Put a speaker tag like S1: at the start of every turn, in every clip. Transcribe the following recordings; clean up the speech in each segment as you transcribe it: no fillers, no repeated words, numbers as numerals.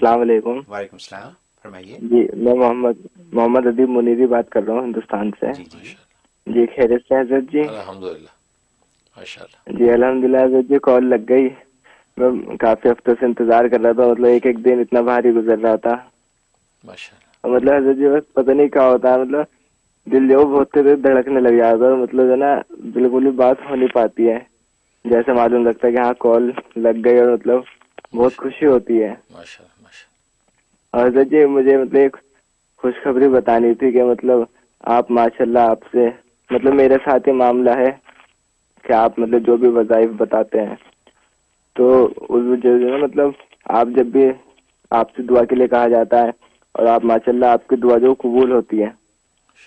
S1: अस्सलाम वालेकुम।
S2: वालेकुम सलाम, फरमाइए।
S1: जी, मैं मोहम्मद मोहम्मद अदीब मुनीरी बात कर रहा हूँ हिंदुस्तान से।
S2: जी जी।
S1: जी, खैरियत से हैं हजरत जी?
S2: अल्हम्दुलिल्लाह, माशाल्लाह।
S1: जी अल्हम्दुलिल्लाह हजरत जी, कॉल लग गई। मैं काफी हफ्तों से इंतजार कर रहा था, मतलब एक एक दिन इतना भारी गुजर रहा था।
S2: माशाल्लाह।
S1: और मतलब हजरत जी बस पता नहीं क्या होता है, मतलब दिल जो बहुत तेज धड़कने लग जाता है, मतलब जो ना बिल्कुल भी बात हो नहीं पाती है। जैसे मालूम लगता है कि हाँ कॉल लग गई, और मतलब बहुत खुशी
S2: माशाल्लाह।
S1: होती है।
S2: माशाल्लाह। माशाल्लाह।
S1: और हजरत जी मुझे मतलब एक खुशखबरी बतानी थी कि मतलब आप माशाल्लाह, आपसे मतलब मेरे साथ ये मामला है कि आप मतलब जो भी वज़ाइफ बताते हैं, तो उस वजह से ना मतलब आप जब भी आपसे दुआ के लिए कहा जाता है, और आप माशाल्लाह आपकी दुआ जो कबूल होती है।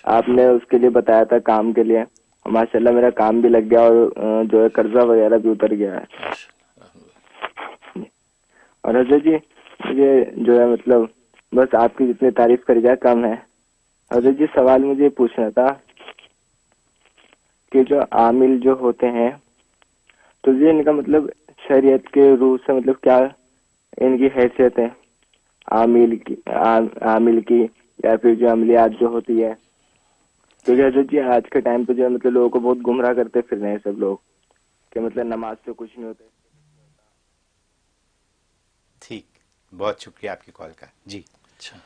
S1: आपने उसके लिए बताया था काम के लिए, और माशाल्लाह मेरा काम भी लग गया, और जो है कर्जा वगैरह भी उतर गया है।
S2: माशाल्लाह। अल्हम्दुलिल्लाह।
S1: और हजरत जी मुझे जो है मतलब बस आपकी जितनी तारीफ करी जाए कम है। हजरत जी सवाल मुझे ये पूछना था कि जो आमिल जो होते हैं, तो ये इनका मतलब शरीयत के रूल से मतलब क्या इनकी हैसियत है? आमिल की या फिर जो अमलियात जो होती है, क्योंकि हजरत जी आज के टाइम पे जो है मतलब लोगों को बहुत गुमराह करते फिर रहे हैं सब लोग, कि मतलब नमाज से कुछ नहीं होता।
S2: ठीक, बहुत शुक्रिया आपकी कॉल का। जी।
S3: अच्छा,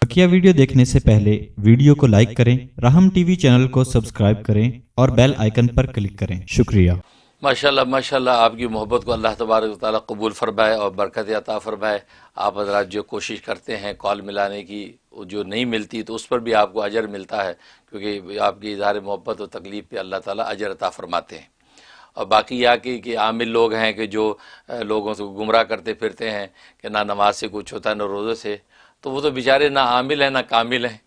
S3: बकिया वीडियो देखने से पहले वीडियो को लाइक करें, राहम टीवी चैनल को सब्सक्राइब करें और बेल आइकन पर क्लिक करें। शुक्रिया।
S4: माशाल्लाह माशाल्लाह, आपकी मोहब्बत को अल्लाह तबारक व तआला कबूल फरमाए और बरकत अता फरमाए। आप हज़रात जो कोशिश करते हैं कॉल मिलाने की, जो नहीं मिलती तो उस पर भी आपको अजर मिलता है, क्योंकि आपकी इज़हार मोहब्बत और तकलीफ़ पे अल्लाह ताला अजर अता फरमाते हैं। और बाकी यह कि आमिल लोग हैं कि जो लोगों से गुमराह करते फिरते हैं कि ना नमाज से कुछ होता है ना रोज़े से, तो वो तो बेचारे ना आमिल हैं ना कामिल हैं।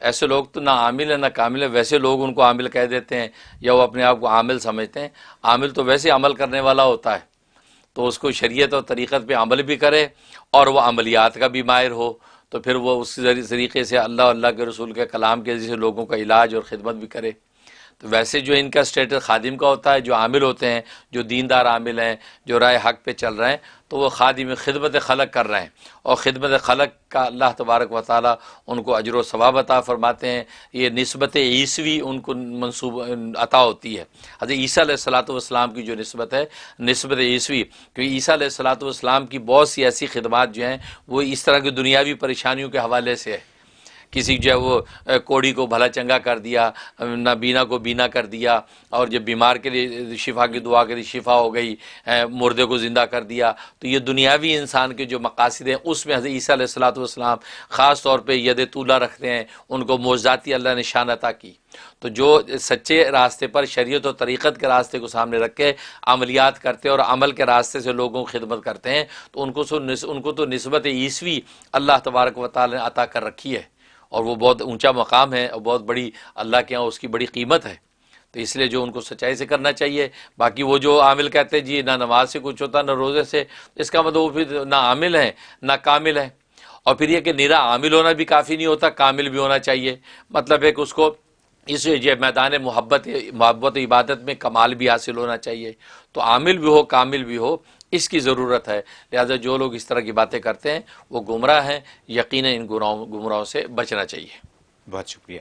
S4: ऐसे लोग तो ना आमिल है ना कामिल है, वैसे लोग उनको आमिल कह देते हैं या वो अपने आप को आमिल समझते हैं। आमिल तो वैसे अमल करने वाला होता है, तो उसको शरीयत और तरीक़त पे अमल भी करे और वह अमलियात का भी माहिर हो, तो फिर वो उस तरीके से अल्लाह अल्लाह के रसूल के कलाम के जैसे लोगों का इलाज और ख़िदमत भी करे। तो वैसे जो इनका स्टेटस खादिम का होता है, जो आमिल होते हैं, जो दीनदार आमिल हैं, जो राय हक़ पे चल रहे हैं, तो वो खादिम खिदमत खलक कर रहे हैं, और ख़िदमत खलक का अल्लाह तबारक व तआला उनको अजर व सवाब अता फ़रमाते हैं। ये निस्बत ईसवी उनको मंसूब अता होती है। हज़रत ईसा अलैहिस्सलातु वस्सलाम की जो निस्बत है, निस्बत ईसवी, क्योंकि ईसा अलैहिस्सलातु वस्सलाम की बहुत सी ऐसी खिदमात जो हैं वो इस तरह की दुनियावी परेशानियों के हवाले से है। किसी जो है वो कोढ़ी को भला चंगा कर दिया, नाबीना को बीना कर दिया, और जब बीमार के लिए शिफा की दुआ करी शिफा हो गई, मुर्दे को ज़िंदा कर दिया। तो ये दुनियावी इंसान के जो मकासद हैं उसमें हज़रत ईसा अलैहिस्सलातु वस्सलाम ख़ास तौर पे यद तूला रखते हैं, उनको मोज़ाती अल्लाह ने शान अता की। तो जो सच्चे रास्ते पर शरीयत और तरीक़त के रास्ते को सामने रख के अमलियात करते हैं और अमल के रास्ते से लोगों की खिदमत करते हैं, तो उनको तो निस्बत ईसवी अल्लाह तबारक व तआला ने अता कर रखी है, और वो बहुत ऊंचा मकाम है और बहुत बड़ी अल्लाह के यहाँ उसकी बड़ी कीमत है। तो इसलिए जो उनको सच्चाई से करना चाहिए। बाकी वो जो आमिल कहते हैं जी ना नमाज से कुछ होता ना रोज़े से, इसका मतलब वो फिर ना आमिल है ना कामिल है। और फिर ये कि निरा आमिल होना भी काफ़ी नहीं होता, कामिल भी होना चाहिए। मतलब है कि उसको इस ये मैदान मोहब्बत इबादत में कमाल भी हासिल होना चाहिए। तो आमिल भी हो कामिल भी हो, इसकी ज़रूरत है। लिहाजा जो लोग इस तरह की बातें करते हैं वो गुमराह हैं, यकीनन इन गुमराहों से बचना चाहिए।
S2: बहुत शुक्रिया।